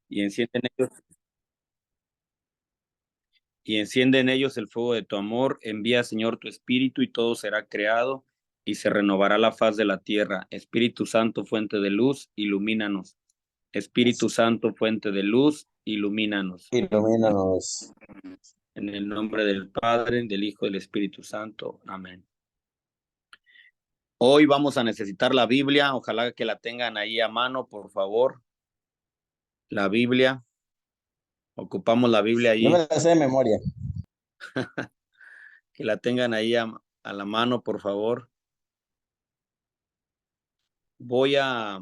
y enciende en ellos el fuego de tu amor. Envía, Señor, tu espíritu y todo será creado y se renovará la faz de la tierra. Espíritu Santo, fuente de luz, ilumínanos. Espíritu Santo, fuente de luz, ilumínanos. Ilumínanos. En el nombre del Padre, del Hijo y del Espíritu Santo. Amén. Hoy vamos a necesitar la Biblia. Ojalá que la tengan ahí a mano, por favor. La Biblia. Ocupamos la Biblia Yo me ahí. la sé de memoria. Que la tengan ahí a la mano, por favor. Voy a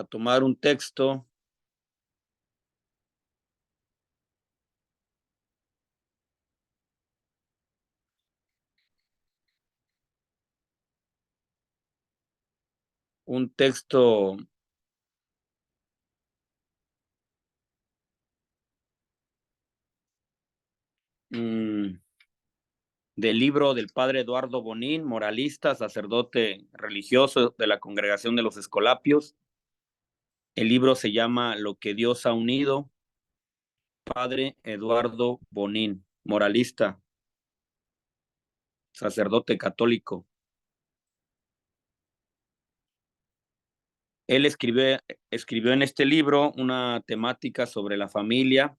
tomar un texto del libro del padre Eduardo Bonín, moralista, sacerdote religioso de la Congregación de los Escolapios. El libro se llama Lo que Dios ha unido. Padre Eduardo Bonín, moralista, sacerdote católico. Él escribió en este libro una temática sobre la familia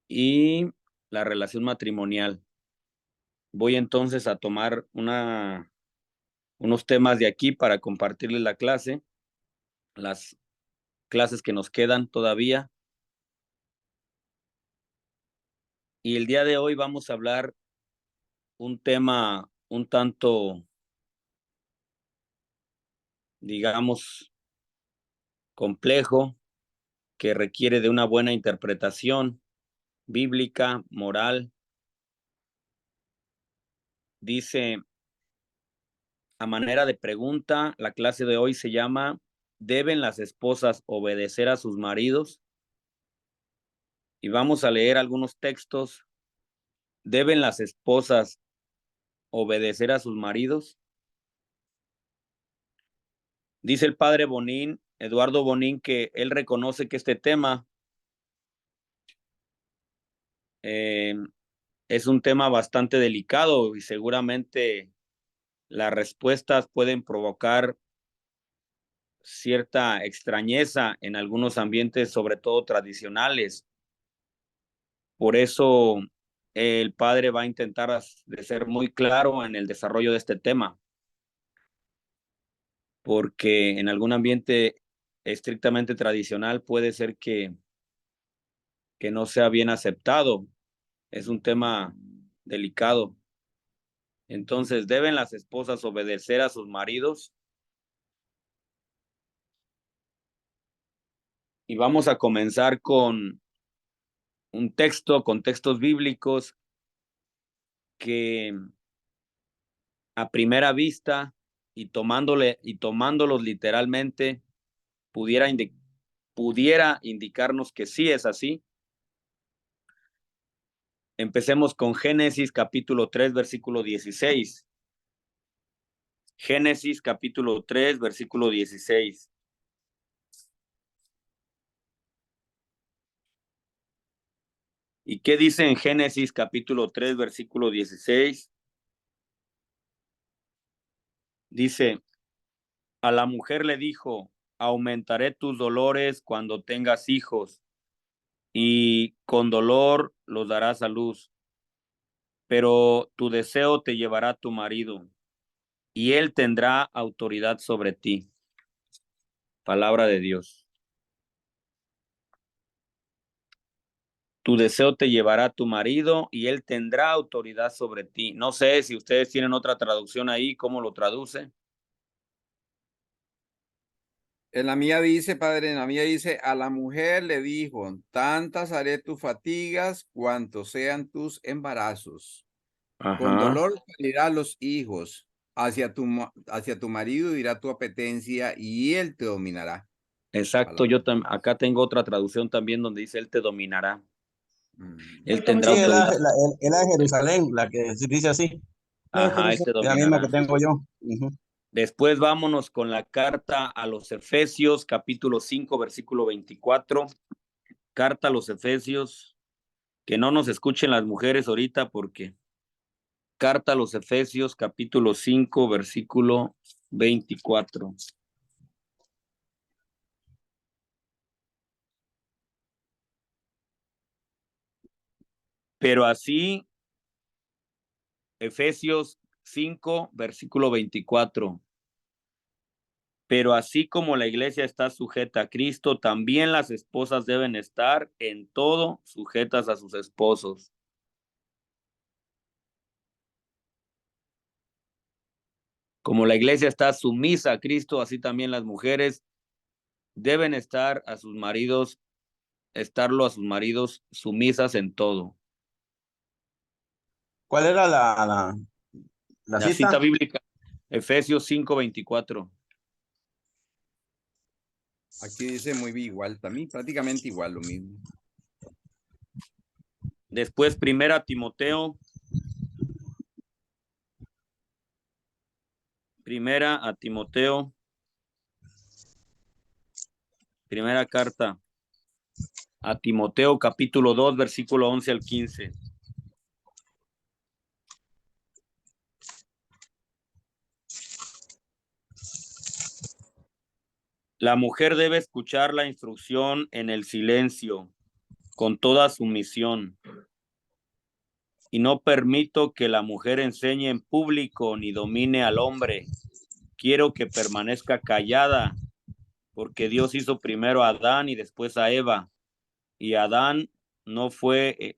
y la relación matrimonial. Voy entonces a tomar unos temas de aquí para compartirles la clase, las clases que nos quedan todavía. Y el día de hoy vamos a hablar un tema un tanto, digamos, complejo, que requiere de una buena interpretación bíblica, moral. Dice, a manera de pregunta, la clase de hoy se llama ¿Deben las esposas obedecer a sus maridos? Y vamos a leer algunos textos. ¿Deben las esposas obedecer a sus maridos? Dice el padre Bonín, Eduardo Bonín, que él reconoce que este tema es un tema bastante delicado y seguramente las respuestas pueden provocar cierta extrañeza en algunos ambientes, sobre todo tradicionales. Por eso el padre va a intentar de ser muy claro en el desarrollo de este tema, porque en algún ambiente estrictamente tradicional puede ser que no sea bien aceptado. Es un tema delicado. Entonces, ¿deben las esposas obedecer a sus maridos? Y vamos a comenzar con un texto, con textos bíblicos que a primera vista y tomándolos literalmente pudiera indicarnos que sí es así. Empecemos con Génesis capítulo 3, versículo 16. Génesis capítulo 3, versículo 16. ¿Y qué dice en Génesis capítulo 3, versículo 16? Dice, a la mujer le dijo, aumentaré tus dolores cuando tengas hijos, y con dolor los darás a luz, pero tu deseo te llevará a tu marido, y él tendrá autoridad sobre ti. Palabra de Dios. Tu deseo te llevará a tu marido y él tendrá autoridad sobre ti. No sé si ustedes tienen otra traducción ahí, ¿cómo lo traduce? En la mía dice, padre, en la mía dice, a la mujer le dijo, tantas haré tus fatigas cuantos sean tus embarazos. Con Ajá. dolor parirás los hijos, hacia tu marido irá tu apetencia y él te dominará. Exacto, Palabra. acá tengo otra traducción también donde dice, él te dominará. Mm. Él tendrá Sí, es autoridad. es la de Jerusalén, la que dice así. Ajá, ese La misma que dominará. tengo yo. Ujú. Después vámonos con la carta a los Efesios, capítulo 5, versículo 24. Carta a los Efesios, que no nos escuchen las mujeres ahorita porque carta a los Efesios, capítulo 5, versículo 24. Pero así, Efesios 5, versículo 24. Pero así como la iglesia está sujeta a Cristo, también las esposas deben estar en todo sujetas a sus esposos. Como la iglesia está sumisa a Cristo, así también las mujeres deben estar a sus maridos, estarlo a sus maridos sumisas en todo. ¿Cuál era la La cita cita? bíblica, Efesios 5:24. Aquí dice muy igual, también prácticamente igual lo mismo. Después, primera a Timoteo, primera carta a Timoteo, capítulo 2, versículo 11 al 15. La mujer debe escuchar la instrucción en el silencio, con toda sumisión, y no permito que la mujer enseñe en público ni domine al hombre. Quiero que permanezca callada, porque Dios hizo primero a Adán y después a Eva, y no fue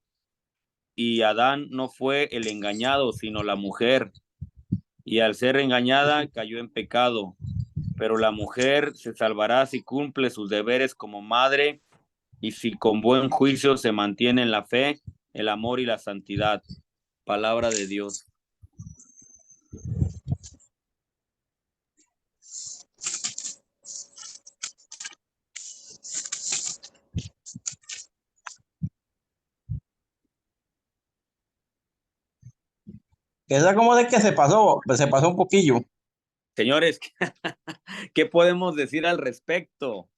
Adán no fue el engañado, sino la mujer, y al ser engañada cayó en pecado. Pero la mujer se salvará si cumple sus deberes como madre y si con buen juicio se mantiene en la fe, el amor y la santidad. Palabra de Dios. Esa como de que se pasó un poquillo. Señores, ¿qué podemos decir al respecto?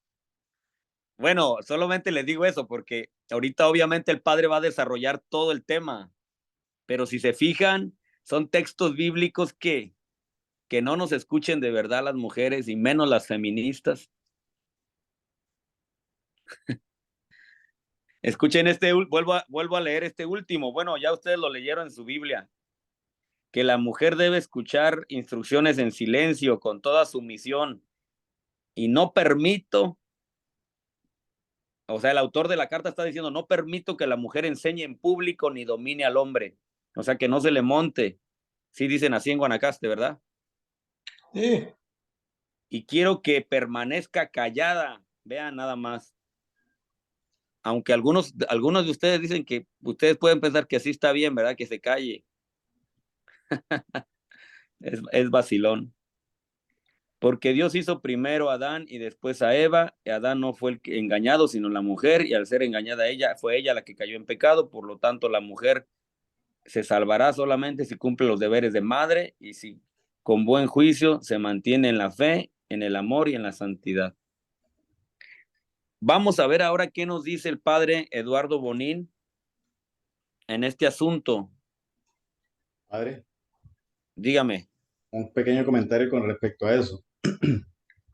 Bueno, solamente les digo eso porque ahorita obviamente el padre va a desarrollar todo el tema, pero si se fijan, son textos bíblicos que no nos escuchen de verdad las mujeres y menos las feministas. Escuchen vuelvo a leer este último. Bueno, ya ustedes lo leyeron en su Biblia, que la mujer debe escuchar instrucciones en silencio con toda sumisión y no permito, o sea, el autor de la carta está diciendo, no permito que la mujer enseñe en público ni domine al hombre, o sea, que no se le monte. Sí dicen así en Guanacaste, ¿verdad? Sí. Y quiero que permanezca callada, vean nada más. Aunque algunos de ustedes dicen que ustedes pueden pensar que así está bien, ¿verdad? Que se calle. Es vacilón. Porque Dios hizo primero a Adán y después a Eva, y Adán no fue el que engañado, sino la mujer, y al ser engañada ella, fue ella la que cayó en pecado, por lo tanto la mujer se salvará solamente si cumple los deberes de madre y si con buen juicio se mantiene en la fe, en el amor y en la santidad. Vamos a ver ahora qué nos dice el padre Eduardo Bonín en este asunto. Padre, Dígame. un pequeño comentario con respecto a eso.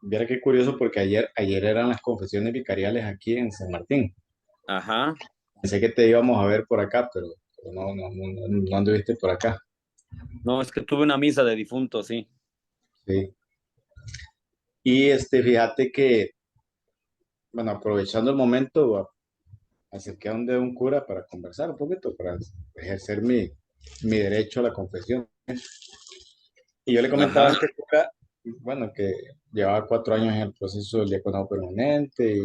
Viera qué curioso porque ayer eran las confesiones vicariales aquí en San Martín. Ajá. Pensé que te íbamos a ver por acá, pero no anduviste por acá. No, es que tuve una misa de difuntos, sí. Sí. Y fíjate que, bueno, aprovechando el momento, acerqué a donde un cura para conversar un poquito, para ejercer mi derecho a la confesión. Y yo le comentaba a Ajá. este cura, bueno, que llevaba 4 años en el proceso del diaconado permanente y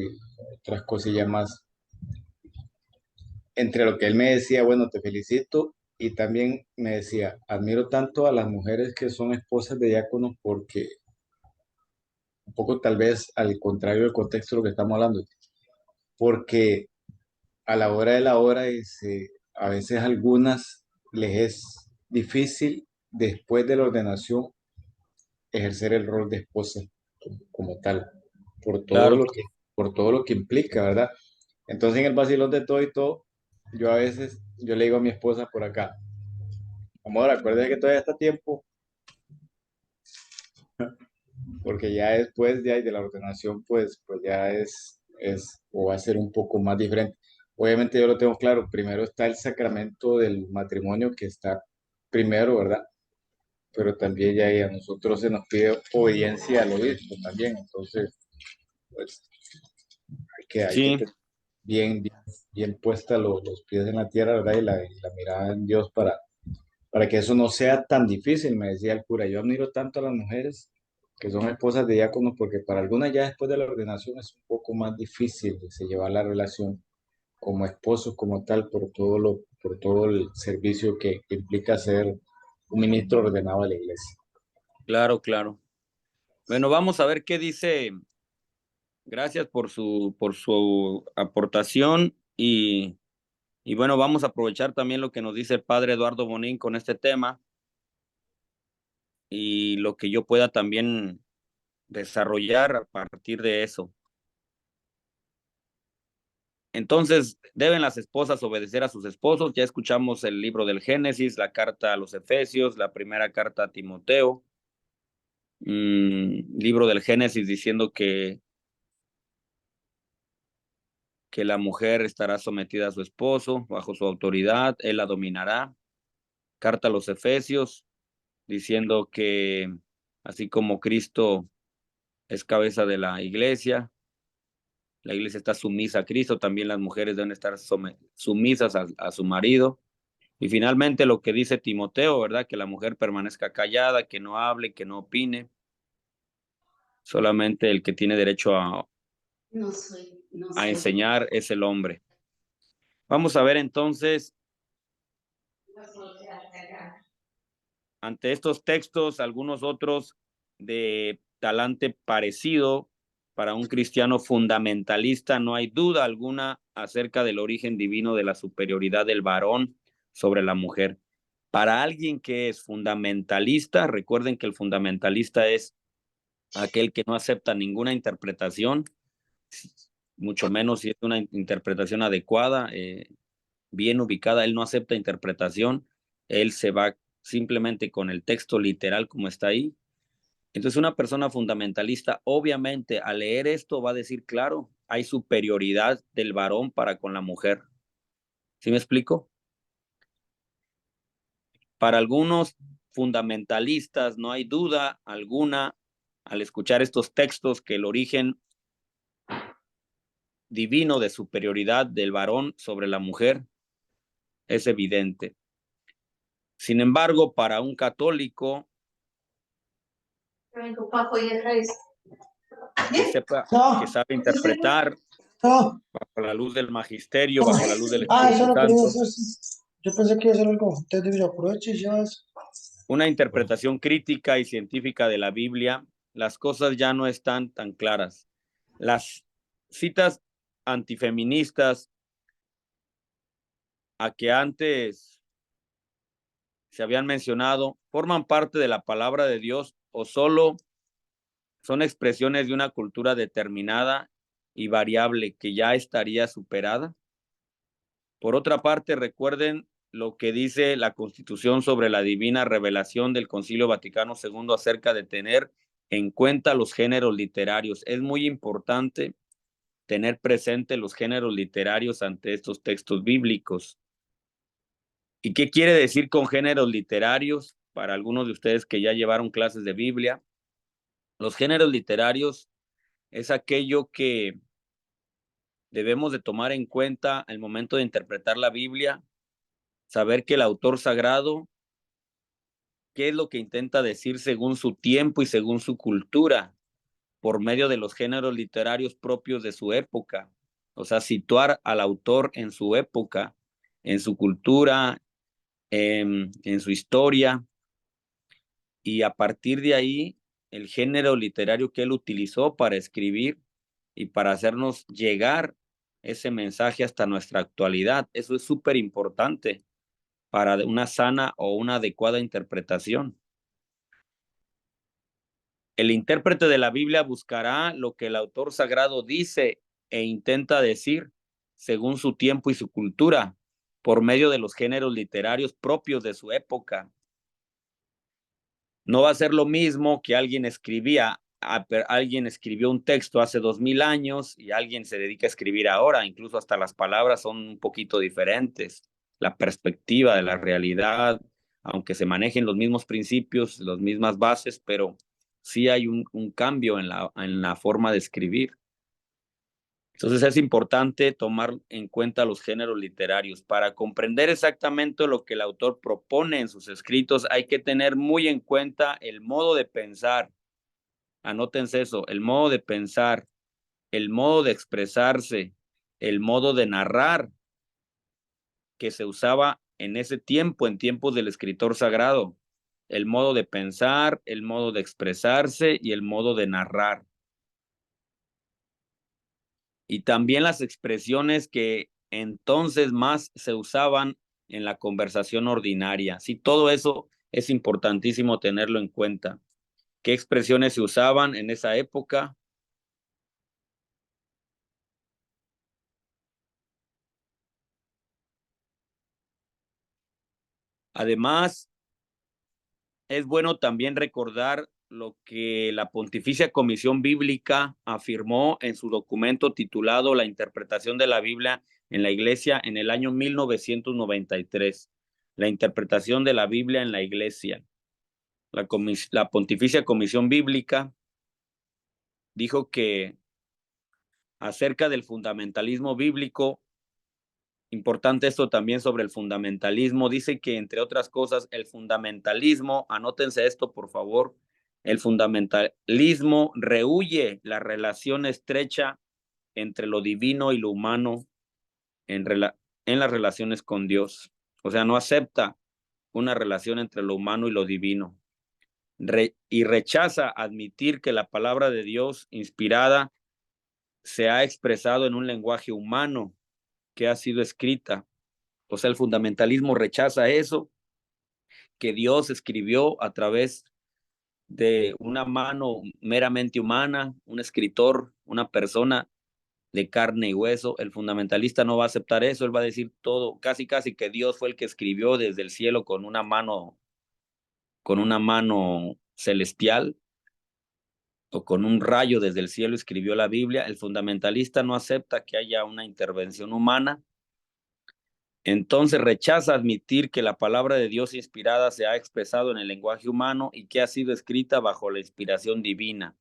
otras cosillas más. Entre lo que él me decía, bueno, te felicito, y también me decía, admiro tanto a las mujeres que son esposas de diáconos porque, un poco tal vez al contrario del contexto de lo que estamos hablando, porque a la hora de la hora, a veces a algunas les es difícil después de la ordenación, ejercer el rol de esposa como tal, por todo Claro, lo que, por todo lo que implica, ¿verdad? Entonces, en el vacilón de todo y todo, yo a veces, yo le digo a mi esposa por acá, amor, acuérdate que todavía está a tiempo, porque ya después de ahí de la ordenación, pues ya o va a ser un poco más diferente. Obviamente yo lo tengo claro, primero está el sacramento del matrimonio que está primero, ¿verdad? Pero también ya ahí a nosotros se nos pide obediencia al obispo también, entonces, pues hay que sí, tener bien puesta los pies en la tierra, ¿verdad? Y la mirada en Dios para que eso no sea tan difícil, me decía el cura. Yo admiro tanto a las mujeres que son esposas de diáconos, porque para algunas ya después de la ordenación es un poco más difícil de se llevar la relación como esposos, como tal, por todo el servicio que implica ser un ministro ordenado de la iglesia. claro, claro. Bueno, vamos a ver qué dice. Gracias por su aportación y bueno, vamos a aprovechar también lo que nos dice el padre Eduardo Bonín con este tema y lo que yo pueda también desarrollar a partir de eso. Entonces, ¿deben las esposas obedecer a sus esposos? Ya escuchamos el libro del Génesis, la carta a los Efesios, la primera carta a Timoteo, libro del Génesis diciendo que la mujer estará sometida a su esposo, bajo su autoridad, él la dominará. Carta a los Efesios, diciendo que así como Cristo es cabeza de la iglesia está sumisa a Cristo, también las mujeres deben estar sumisas a su marido. Y finalmente lo que dice Timoteo, ¿verdad? Que la mujer permanezca callada, que no hable, que no opine. Solamente el que tiene derecho a enseñar es el hombre. Vamos a ver entonces, ante estos textos, algunos otros de talante parecido para un cristiano fundamentalista. No hay duda alguna acerca del origen divino de la superioridad del varón sobre la mujer. Para alguien que es fundamentalista, recuerden que el fundamentalista es aquel que no acepta ninguna interpretación, mucho menos si es una interpretación adecuada, bien ubicada. Él no acepta interpretación, él se va simplemente con el texto literal como está ahí. Entonces, una persona fundamentalista, obviamente, al leer esto va a decir, claro, hay superioridad del varón para con la mujer. ¿Sí me explico? Para algunos fundamentalistas no hay duda alguna al escuchar estos textos que el origen divino de superioridad del varón sobre la mujer es evidente. Sin embargo, para un católico que sabe interpretar bajo la luz del magisterio, bajo la luz del Eso Espíritu no quería Santo, hacer. Yo pensé que iba a hacer algo. Entonces yo aprovecho y ya es. una interpretación crítica y científica de la Biblia, las cosas ya no están tan claras. Las citas antifeministas a que antes se habían mencionado forman parte de la palabra de Dios o solo son expresiones de una cultura determinada y variable que ya estaría superada. Por otra parte, recuerden lo que dice la Constitución sobre la divina revelación del Concilio Vaticano II acerca de tener en cuenta los géneros literarios. Es muy importante tener presente los géneros literarios ante estos textos bíblicos. ¿Y qué quiere decir con géneros literarios? Para algunos de ustedes que ya llevaron clases de Biblia, los géneros literarios es aquello que debemos de tomar en cuenta al momento de interpretar la Biblia, saber que el autor sagrado, qué es lo que intenta decir según su tiempo y según su cultura, por medio de los géneros literarios propios de su época. O sea, situar al autor en su época, en su cultura, en su historia, y a partir de ahí, el género literario que él utilizó para escribir y para hacernos llegar ese mensaje hasta nuestra actualidad. Eso es súper importante. para una sana o una adecuada interpretación. El intérprete de la Biblia buscará lo que el autor sagrado dice e intenta decir según su tiempo y su cultura, por medio de los géneros literarios propios de su época. No va a ser lo mismo que alguien escribió un texto hace 2000 años y alguien se dedica a escribir ahora, incluso hasta las palabras son un poquito diferentes, la perspectiva de la realidad, aunque se manejen los mismos principios, las mismas bases, pero sí hay un cambio en la forma de escribir. Entonces es importante tomar en cuenta los géneros literarios. Para comprender exactamente lo que el autor propone en sus escritos, hay que tener muy en cuenta el modo de pensar. Anótense eso, el modo de pensar, el modo de expresarse, el modo de narrar que se usaba en ese tiempo, en tiempos del escritor sagrado. El modo de pensar, el modo de expresarse y el modo de narrar. Y también las expresiones que entonces más se usaban en la conversación ordinaria. Sí, todo eso es importantísimo tenerlo en cuenta. ¿Qué expresiones se usaban en esa época? Además, es bueno también recordar lo que la Pontificia Comisión Bíblica afirmó en su documento titulado La interpretación de la Biblia en la Iglesia en el año 1993. La interpretación de la Biblia en la Iglesia. La Pontificia Comisión Bíblica dijo que acerca del fundamentalismo bíblico, importante esto también sobre el fundamentalismo, dice que entre otras cosas el fundamentalismo, anótense esto por favor, el fundamentalismo rehúye la relación estrecha entre lo divino y lo humano en las relaciones con Dios. O sea, no acepta una relación entre lo humano y lo divino. Y rechaza admitir que la palabra de Dios inspirada se ha expresado en un lenguaje humano que ha sido escrita. O sea, el fundamentalismo rechaza eso, que Dios escribió a través de una mano meramente humana, un escritor, una persona de carne y hueso. El fundamentalista no va a aceptar eso, él va a decir todo, casi que Dios fue el que escribió desde el cielo con una mano celestial o con un rayo desde el cielo escribió la Biblia. El fundamentalista no acepta que haya una intervención humana. Entonces rechaza admitir que la palabra de Dios inspirada se ha expresado en el lenguaje humano y que ha sido escrita bajo la inspiración divina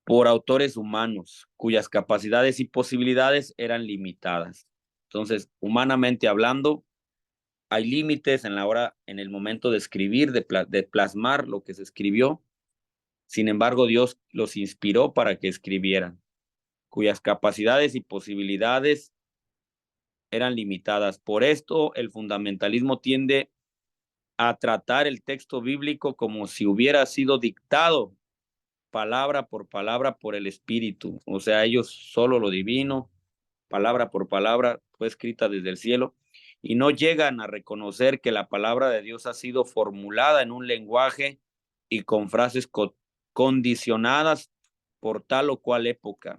por autores humanos cuyas capacidades y posibilidades eran limitadas. Entonces, humanamente hablando, hay límites en el momento de escribir, de plasmar lo que se escribió. Sin embargo, Dios los inspiró para que escribieran, cuyas capacidades y posibilidades eran limitadas. Por esto, el fundamentalismo tiende a tratar el texto bíblico como si hubiera sido dictado palabra por el Espíritu. O sea, ellos solo lo divino, palabra por palabra, fue escrita desde el cielo, y no llegan a reconocer que la palabra de Dios ha sido formulada en un lenguaje y con frases condicionadas por tal o cual época.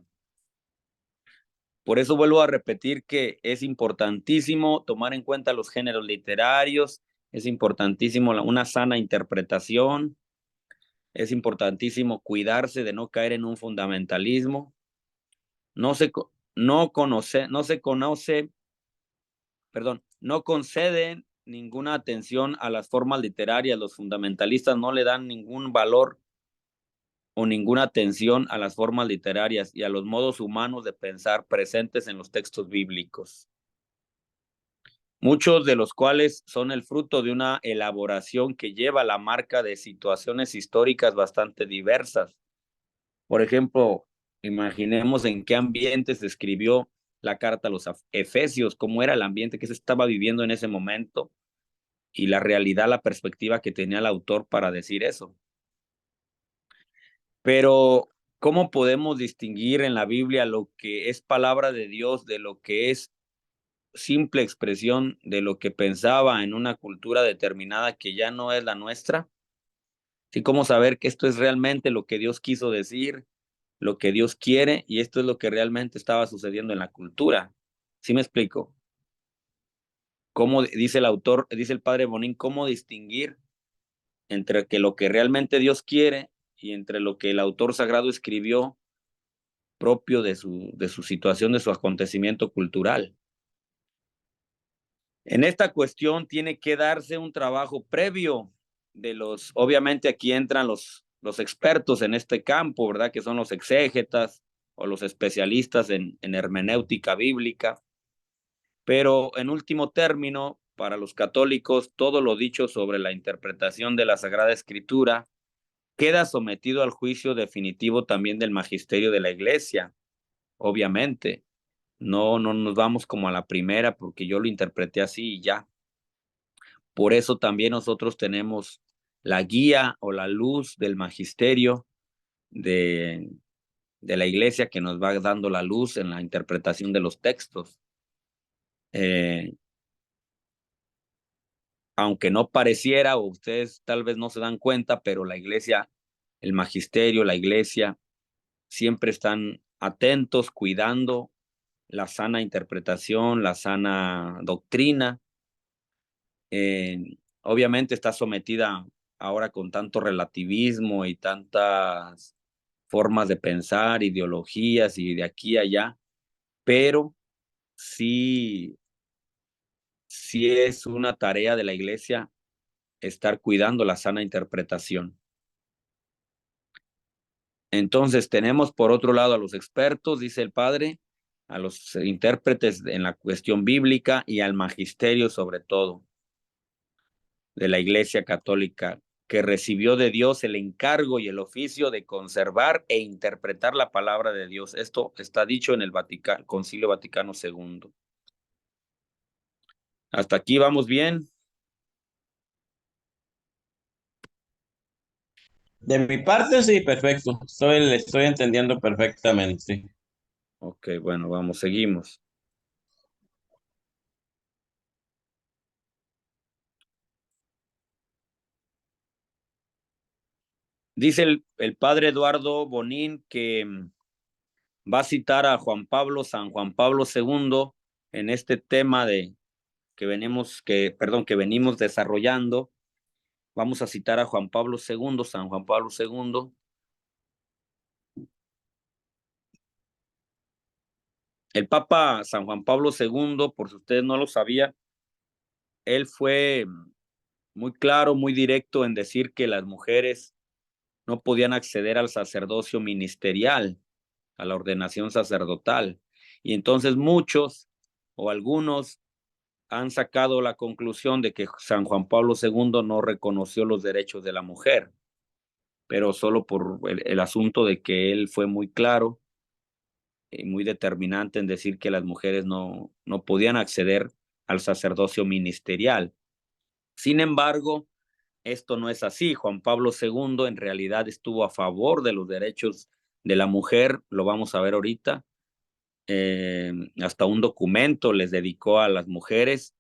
Por eso vuelvo a repetir que es importantísimo tomar en cuenta los géneros literarios, es importantísimo una sana interpretación, es importantísimo cuidarse de no caer en un fundamentalismo. No conceden ninguna atención a las formas literarias. Los fundamentalistas no le dan ningún valor o ninguna atención a las formas literarias y a los modos humanos de pensar presentes en los textos bíblicos, muchos de los cuales son el fruto de una elaboración que lleva la marca de situaciones históricas bastante diversas. Por ejemplo, imaginemos en qué ambiente se escribió la carta a los Efesios, cómo era el ambiente que se estaba viviendo en ese momento y la realidad, la perspectiva que tenía el autor para decir eso. Pero, ¿cómo podemos distinguir en la Biblia lo que es palabra de Dios de lo que es simple expresión de lo que pensaba en una cultura determinada que ya no es la nuestra. Así como saber que esto es realmente lo que Dios quiso decir, lo que Dios quiere, y esto es lo que realmente estaba sucediendo en la cultura. ¿Sí me explico? ¿Cómo dice el autor, dice el padre Bonín, cómo distinguir entre que lo que realmente Dios quiere y entre lo que el autor sagrado escribió propio de su situación, de su acontecimiento cultural? En esta cuestión tiene que darse un trabajo previo de obviamente aquí entran los expertos en este campo, ¿verdad? Que son los exégetas o los especialistas en hermenéutica bíblica. Pero en último término, para los católicos, todo lo dicho sobre la interpretación de la Sagrada Escritura queda sometido al juicio definitivo también del magisterio de la Iglesia, obviamente. No nos vamos como a la primera porque yo lo interpreté así y ya. Por eso también nosotros tenemos la guía o la luz del magisterio de, de la Iglesia que nos va dando la luz en la interpretación de los textos. Aunque no pareciera o ustedes tal vez no se dan cuenta, pero la Iglesia, el magisterio, la Iglesia, siempre están atentos, cuidando la sana interpretación, la sana doctrina. Obviamente está sometida ahora con tanto relativismo y tantas formas de pensar, ideologías y de aquí a allá, pero sí es una tarea de la Iglesia estar cuidando la sana interpretación. Entonces tenemos por otro lado a los expertos, dice el padre, a los intérpretes en la cuestión bíblica y al magisterio sobre todo de la Iglesia Católica, que recibió de Dios el encargo y el oficio de conservar e interpretar la palabra de Dios. Esto está dicho en el Concilio Vaticano II. Hasta aquí vamos bien. De mi parte, sí, perfecto. Le estoy entendiendo perfectamente. Ok, bueno, vamos, seguimos. Dice el padre Eduardo Bonín que va a citar a San Juan Pablo II en este tema que venimos desarrollando. Vamos a citar a Juan Pablo II, San Juan Pablo II. El Papa San Juan Pablo II, por si ustedes no lo sabían, él fue muy claro, muy directo en decir que las mujeres no podían acceder al sacerdocio ministerial, a la ordenación sacerdotal. Y entonces muchos o algunos han sacado la conclusión de que San Juan Pablo II no reconoció los derechos de la mujer, pero solo por el asunto de que él fue muy claro y muy determinante en decir que las mujeres no podían acceder al sacerdocio ministerial. Sin embargo, esto no es así. Juan Pablo II en realidad estuvo a favor de los derechos de la mujer, lo vamos a ver ahorita. Hasta un documento les dedicó a las mujeres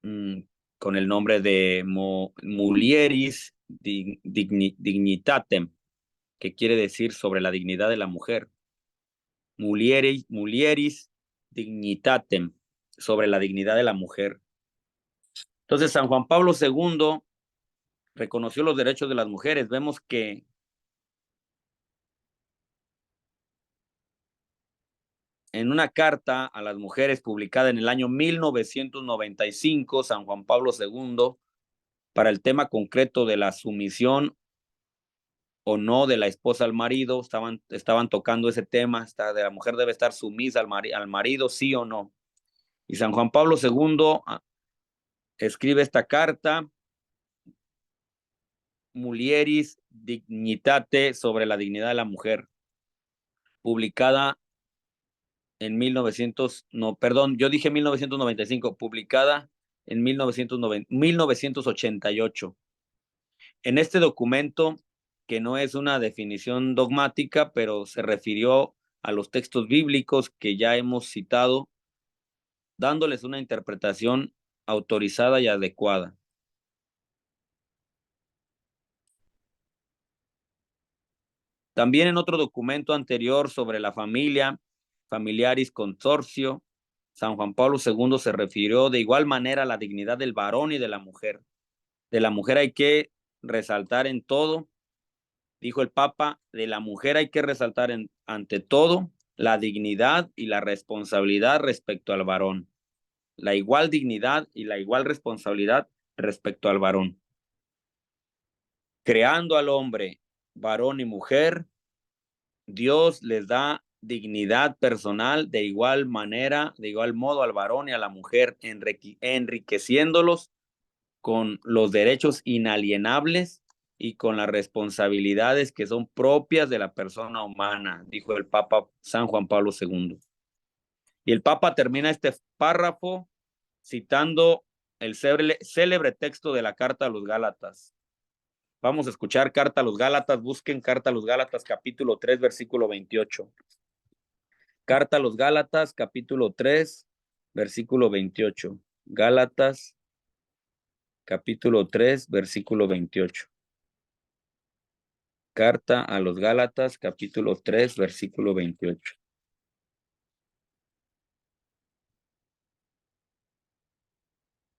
con el nombre de Mulieris Dignitatem, que quiere decir sobre la dignidad de la mujer. Mulieris Dignitatem, sobre la dignidad de la mujer. Entonces, San Juan Pablo II reconoció los derechos de las mujeres. Vemos que en una carta a las mujeres publicada en el año 1995, San Juan Pablo II, para el tema concreto de la sumisión o no de la esposa al marido, estaban tocando ese tema, de la mujer debe estar sumisa al marido, sí o no. Y San Juan Pablo II escribe esta carta, Mulieris Dignitate, sobre la dignidad de la mujer, publicada en 1995, publicada en 1988. En este documento, que no es una definición dogmática, pero se refirió a los textos bíblicos que ya hemos citado dándoles una interpretación autorizada y adecuada. También en otro documento anterior sobre la familia, Familiaris Consortio, San Juan Pablo II se refirió de igual manera a la dignidad del varón y de la mujer. De la mujer hay que resaltar en todo, dijo el Papa, de la mujer hay que resaltar ante todo la dignidad y la responsabilidad respecto al varón. La igual dignidad y la igual responsabilidad respecto al varón. Creando al hombre, varón y mujer, Dios les da dignidad personal de igual manera, de igual modo al varón y a la mujer, enriqueciéndolos con los derechos inalienables y con las responsabilidades que son propias de la persona humana, dijo el Papa San Juan Pablo II. Y el Papa termina este párrafo citando el célebre texto de la Carta a los Gálatas. Vamos a escuchar Carta a los Gálatas, busquen Carta a los Gálatas, capítulo 3, versículo 28. Carta a los Gálatas, capítulo 3, versículo 28. Gálatas, capítulo 3, versículo 28. Carta a los Gálatas, capítulo 3, versículo 28.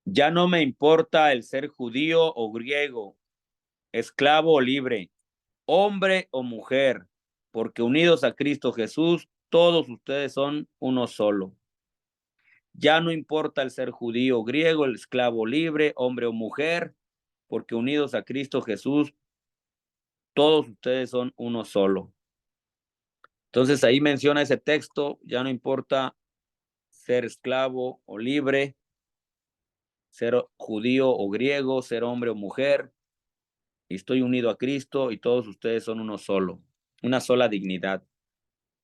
Ya no me importa el ser judío o griego, esclavo o libre, hombre o mujer, porque unidos a Cristo Jesús, todos ustedes son uno solo. Ya no importa el ser judío o griego, el esclavo o libre, hombre o mujer, porque unidos a Cristo Jesús, todos ustedes son uno solo. Entonces ahí menciona ese texto, ya no importa ser esclavo o libre, ser judío o griego, ser hombre o mujer, estoy unido a Cristo y todos ustedes son uno solo, una sola dignidad.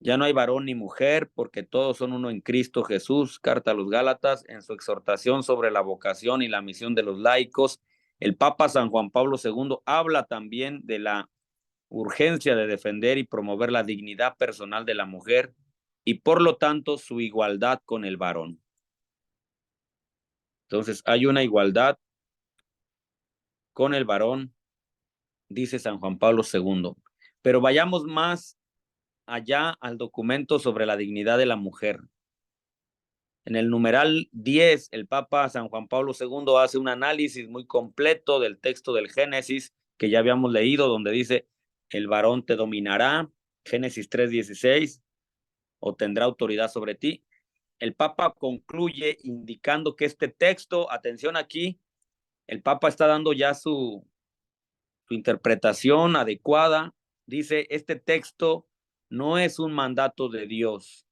Ya no hay varón ni mujer, porque todos son uno en Cristo Jesús. Carta a los Gálatas, en su exhortación sobre la vocación y la misión de los laicos, el Papa San Juan Pablo II habla también de la urgencia de defender y promover la dignidad personal de la mujer y por lo tanto su igualdad con el varón. Entonces hay una igualdad con el varón, dice San Juan Pablo II. Pero vayamos más allá al documento sobre la dignidad de la mujer. En el numeral 10, el Papa San Juan Pablo II hace un análisis muy completo del texto del Génesis que ya habíamos leído, donde dice, el varón te dominará, Génesis 3:16, o tendrá autoridad sobre ti. El Papa concluye indicando que este texto, atención aquí, el Papa está dando ya su interpretación adecuada. Dice, este texto no es un mandato de Dios,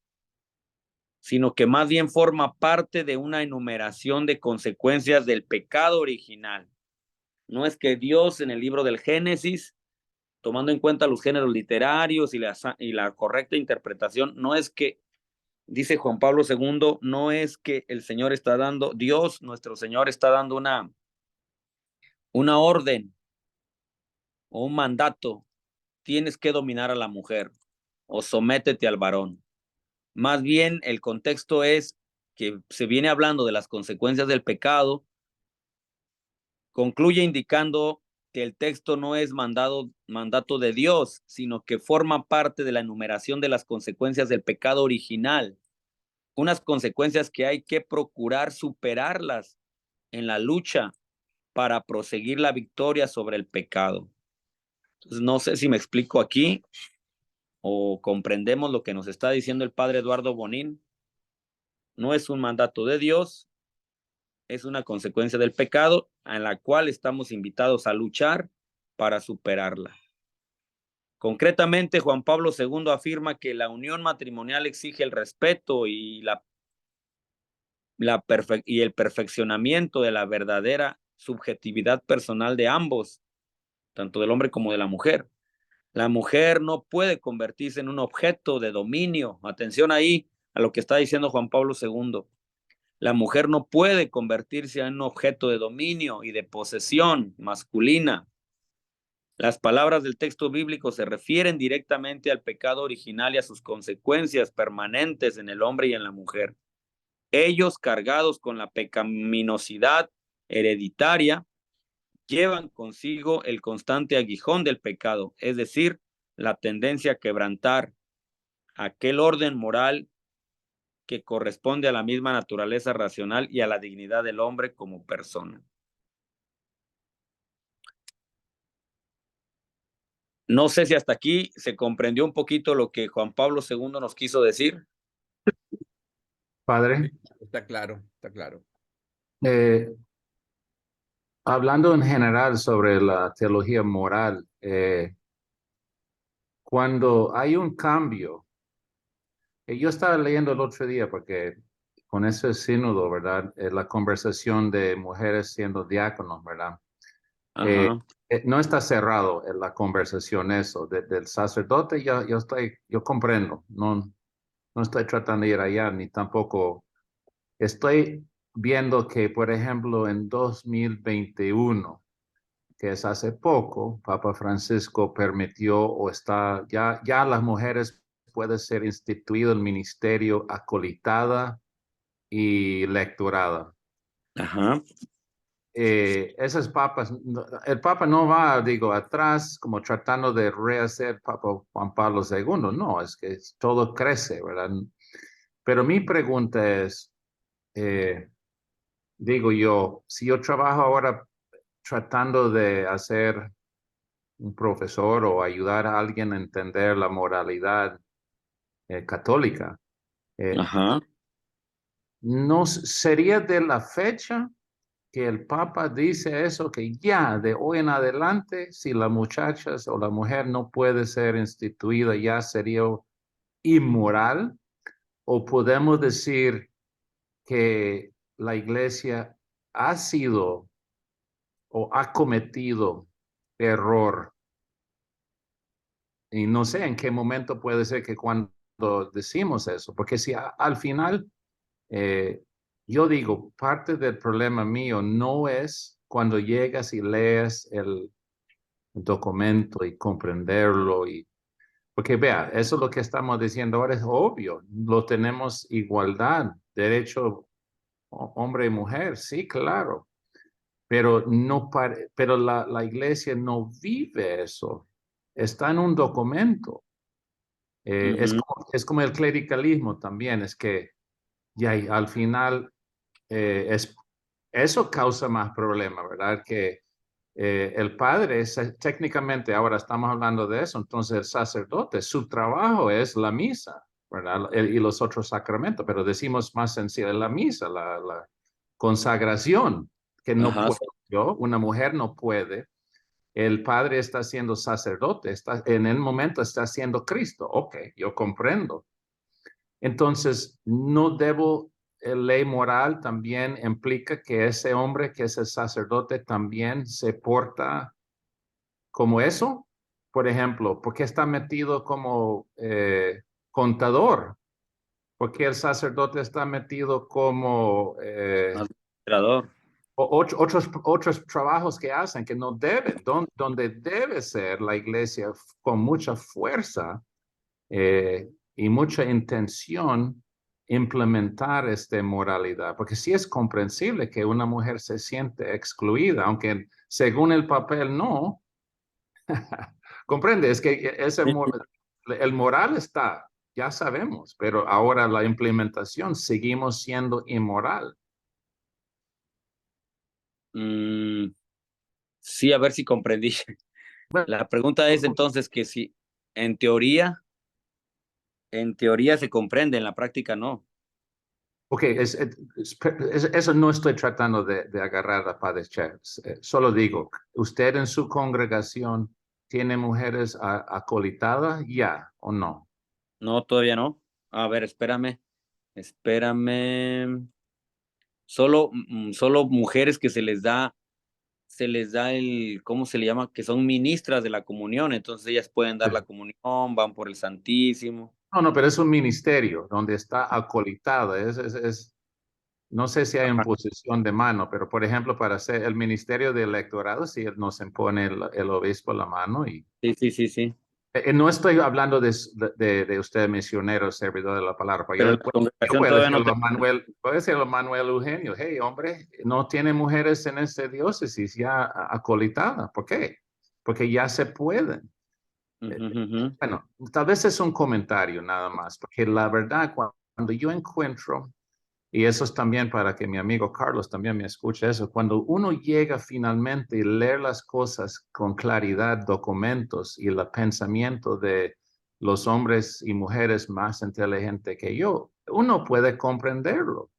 sino que más bien forma parte de una enumeración de consecuencias del pecado original. No es que Dios en el libro del Génesis, tomando en cuenta los géneros literarios y la correcta interpretación, no es que, dice Juan Pablo II, no es que el Señor está dando, Dios, nuestro Señor, está dando una orden o un mandato. Tienes que dominar a la mujer o sométete al varón. Más bien el contexto es que se viene hablando de las consecuencias del pecado, concluye indicando que el texto no es mandato de Dios, sino que forma parte de la enumeración de las consecuencias del pecado original, unas consecuencias que hay que procurar superarlas en la lucha para proseguir la victoria sobre el pecado. Entonces, no sé si me explico aquí o comprendemos lo que nos está diciendo el padre Eduardo Bonín. No es un mandato de Dios, es una consecuencia del pecado en la cual estamos invitados a luchar para superarla. Concretamente, Juan Pablo II afirma que la unión matrimonial exige el respeto y el perfeccionamiento de la verdadera subjetividad personal de ambos, tanto del hombre como de la mujer. La mujer no puede convertirse en un objeto de dominio. Atención ahí a lo que está diciendo Juan Pablo II. La mujer no puede convertirse en un objeto de dominio y de posesión masculina. Las palabras del texto bíblico se refieren directamente al pecado original y a sus consecuencias permanentes en el hombre y en la mujer. Ellos, cargados con la pecaminosidad hereditaria, llevan consigo el constante aguijón del pecado, es decir, la tendencia a quebrantar aquel orden moral que corresponde a la misma naturaleza racional y a la dignidad del hombre como persona. No sé si hasta aquí se comprendió un poquito lo que Juan Pablo II nos quiso decir. Padre, Está claro, está claro. hablando en general sobre la teología moral, cuando hay un cambio, yo estaba leyendo el otro día porque con ese sínodo, ¿verdad? La conversación de mujeres siendo diáconos, ¿verdad? Ajá. No está cerrado en la conversación eso del sacerdote, yo comprendo, no estoy tratando de ir allá, ni tampoco estoy viendo que, por ejemplo, en 2021, que es hace poco, Papa Francisco permitió o está, ya las mujeres puede ser instituido el ministerio acolitada y lectorada. Ajá. Esas papas, el Papa no va, digo, atrás como tratando de rehacer Papa Juan Pablo II, no, es que todo crece, ¿verdad? Pero mi pregunta es, digo yo, si yo trabajo ahora tratando de hacer un profesor o ayudar a alguien a entender la moralidad católica, Ajá. ¿no sería de la fecha que el Papa dice eso, que ya de hoy en adelante, si la muchacha o la mujer no puede ser instituida, ya sería inmoral? ¿O podemos decir que la iglesia ha sido o ha cometido error? Y no sé en qué momento puede ser que cuando decimos eso, porque si al final, yo digo, parte del problema mío no es cuando llegas y lees el documento y comprenderlo, porque vea, eso es lo que estamos diciendo ahora, es obvio, lo tenemos igualdad, derecho hombre y mujer, sí, claro, pero, no pero la iglesia no vive eso, está en un documento. Ujú. Es como el clericalismo también, es que ya al final eso causa más problema, ¿verdad? Que el padre, técnicamente ahora estamos hablando de eso, entonces el sacerdote, su trabajo es la misa, ¿verdad? Y los otros sacramentos, pero decimos más sencillo, la misa, la consagración, que no Ajá. puedo yo, una mujer no puede. El padre está siendo sacerdote, está, en el momento está siendo Cristo. Ok, yo comprendo. Entonces, no debo, ley moral también implica que ese hombre que es el sacerdote también se porta como eso. Por ejemplo, ¿por qué está metido como contador? ¿Por qué el sacerdote está metido como Administrador. otros trabajos que hacen que no deben, donde debe ser la iglesia con mucha fuerza y mucha intención implementar esta moralidad? Porque sí es comprensible que una mujer se siente excluida, aunque según el papel no. Comprende, es que el moral está, ya sabemos, pero ahora la implementación seguimos siendo inmoral. Mm, sí, a ver si comprendí. Bueno, La pregunta es entonces que si en teoría se comprende, en la práctica no. ok, eso no estoy tratando de agarrar a padecer. Solo digo, ¿usted en su congregación tiene mujeres acolitadas ya o no? No, todavía no. A ver, espérame. Solo mujeres que se les da el, ¿cómo se le llama? Que son ministras de la comunión, entonces ellas pueden dar la comunión, van por el Santísimo. No, no, pero es un ministerio donde está acolitada. No sé si hay Ajá. imposición de mano, pero por ejemplo, para hacer el ministerio de electorado, si nos impone el obispo la mano y Sí, sí, sí, sí. No estoy hablando de usted, misionero, servidor de la palabra. Porque Pero yo, la congregación puedo todavía no decirlo a Manuel, puedo decirlo a Manuel Eugenio, hey, hombre, no tiene mujeres en esta diócesis ya acolitada. ¿Por qué? Porque ya se pueden. Bueno, tal vez es un comentario nada más, porque la verdad, cuando yo encuentro, y eso es también para que mi amigo Carlos también me escuche eso, cuando uno llega finalmente y leer las cosas con claridad, documentos y el pensamiento de los hombres y mujeres más inteligentes que yo, uno puede comprenderlo.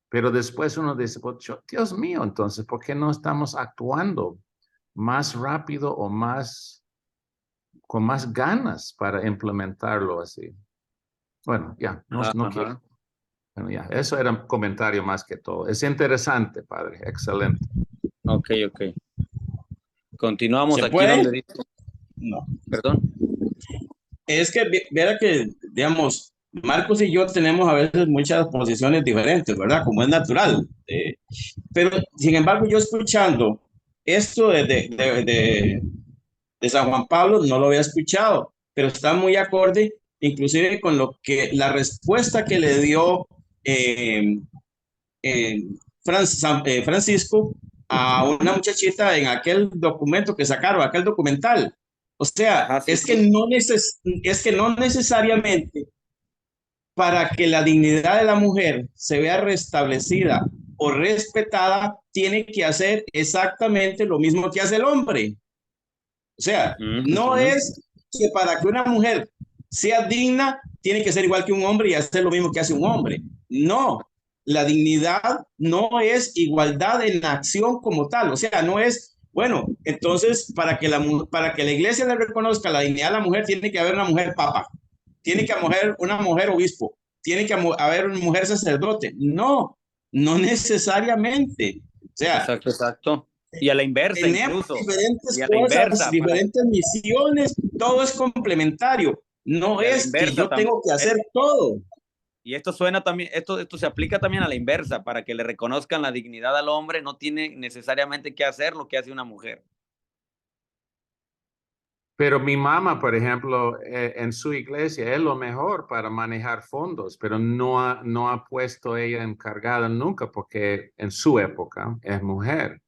Pero después uno dice, pues, Dios mío, entonces, ¿por qué no estamos actuando más rápido o con más ganas para implementarlo así? Bueno, ya, no quiero. Bueno, ya, eso era un comentario más que todo. Es interesante, padre, excelente. Ok. Continuamos ¿Se aquí puede? donde dice, No. perdón. Es que, viera que, digamos, Marcos y yo tenemos a veces muchas posiciones diferentes, ¿verdad? Como es natural. Pero, sin embargo, yo escuchando esto de San Juan Pablo, no lo había escuchado, pero está muy acorde, inclusive con lo que la respuesta que le dio eh, eh, Francisco a una muchachita en aquel documento que sacaron, aquel documental. O sea, Ajá, sí, es que sí. es que no necesariamente para que la dignidad de la mujer se vea restablecida o respetada, tiene que hacer exactamente lo mismo que hace el hombre. O sea, no es que para que una mujer sea digna, tiene que ser igual que un hombre y hacer lo mismo que hace un hombre. No, la dignidad no es igualdad en acción como tal. O sea, no es, bueno, entonces para que la iglesia le reconozca la dignidad de la mujer, tiene que haber una mujer papa, tiene que haber una mujer obispo, tiene que haber una mujer sacerdote. No, no necesariamente. O sea, Exacto. Y a la inversa tenemos incluso. Y diferentes a la cosas, inversa, diferentes misiones, todo es complementario. No y a la es que inversa yo también. tengo que hacer todo. Y esto suena también, esto se aplica también a la inversa, para que le reconozcan la dignidad al hombre, no tiene necesariamente que hacer lo que hace una mujer. Pero mi mamá, por ejemplo, en su iglesia es lo mejor para manejar fondos, pero no ha puesto ella encargada nunca porque en su época es mujer.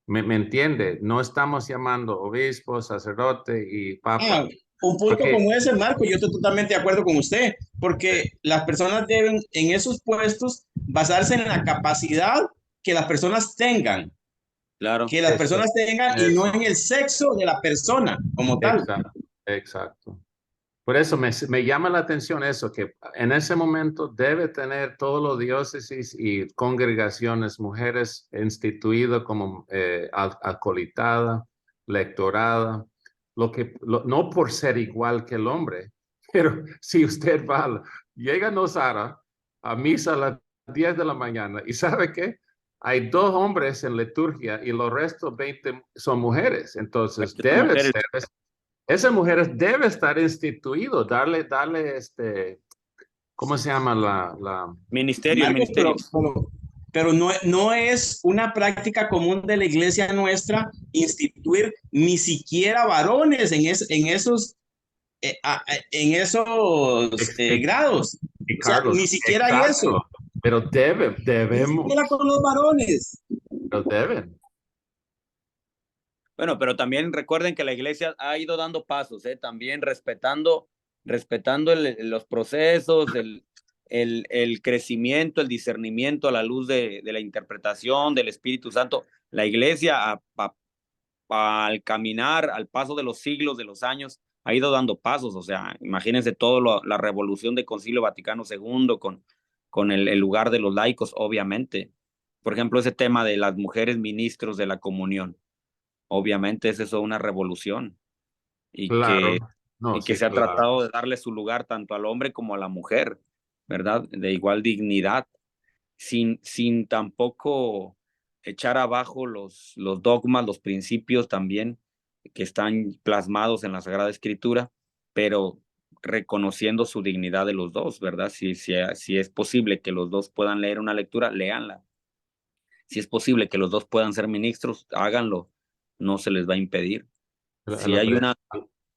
¿Me entiende? No estamos llamando obispo, sacerdote y Ah, papa. un punto Porque, como ese, Marco, yo estoy totalmente de acuerdo con usted, porque las personas deben en esos puestos basarse en la capacidad que las personas tengan, Claro. y no eso, en el sexo de la persona como tal. exacto, exacto. Por eso me llama la atención eso, que en ese momento debe tener todos los diócesis y congregaciones mujeres instituido como acolitada, lectorada, no por ser igual que el hombre, pero si usted llega a Nosara a misa a las 10 de la mañana y ¿sabe qué? Hay 2 hombres en liturgia y los restos 20 son mujeres, entonces Son debe mujeres. ser esa mujer debe estar instituido, darle ¿cómo se llama Ministerio, el Marcos, ministerio. pero no es una práctica común de la iglesia nuestra instituir ni siquiera varones en esos grados. O sea, Carlos, ni siquiera hay eso, exacto, pero ni siquiera debemos, con los varones. pero deben. Bueno, pero también recuerden que la iglesia ha ido dando pasos, también respetando los procesos, el crecimiento, el discernimiento a la luz de la interpretación del Espíritu Santo. La iglesia, al caminar, al paso de los siglos, de los años, ha ido dando pasos. O sea, imagínense la revolución del Concilio Vaticano II con el lugar de los laicos, obviamente. Por ejemplo, ese tema de las mujeres ministros de la comunión. Obviamente es eso una revolución y Claro, no, que sí, se ha claro. tratado de darle su lugar tanto al hombre como a la mujer, ¿verdad? De igual dignidad, sin tampoco echar abajo los dogmas, los principios también que están plasmados en la Sagrada Escritura, pero reconociendo su dignidad de los dos, ¿verdad? Si es posible que los dos puedan leer una lectura, léanla. Si es posible que los dos puedan ser ministros, háganlo, no se les va a impedir. La- Si la hay pre- una,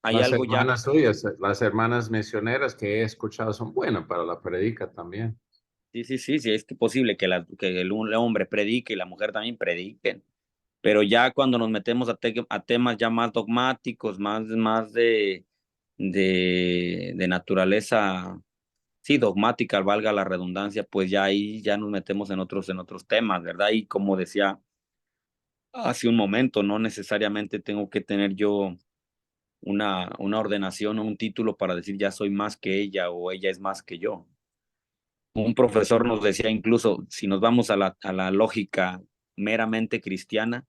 hay Las algo ya. hermanas suyas, las hermanas misioneras que he escuchado son buenas para la predica también. Sí, es que posible que, que el hombre predique y la mujer también prediquen. Pero ya cuando nos metemos a temas ya más dogmáticos, más de naturaleza, sí, dogmática, valga la redundancia, pues ya ahí ya nos metemos en otros temas, ¿verdad? Y como decía hace un momento, no necesariamente tengo que tener yo una ordenación o un título para decir ya soy más que ella o ella es más que yo. Un profesor nos decía incluso, si nos vamos a la lógica meramente cristiana,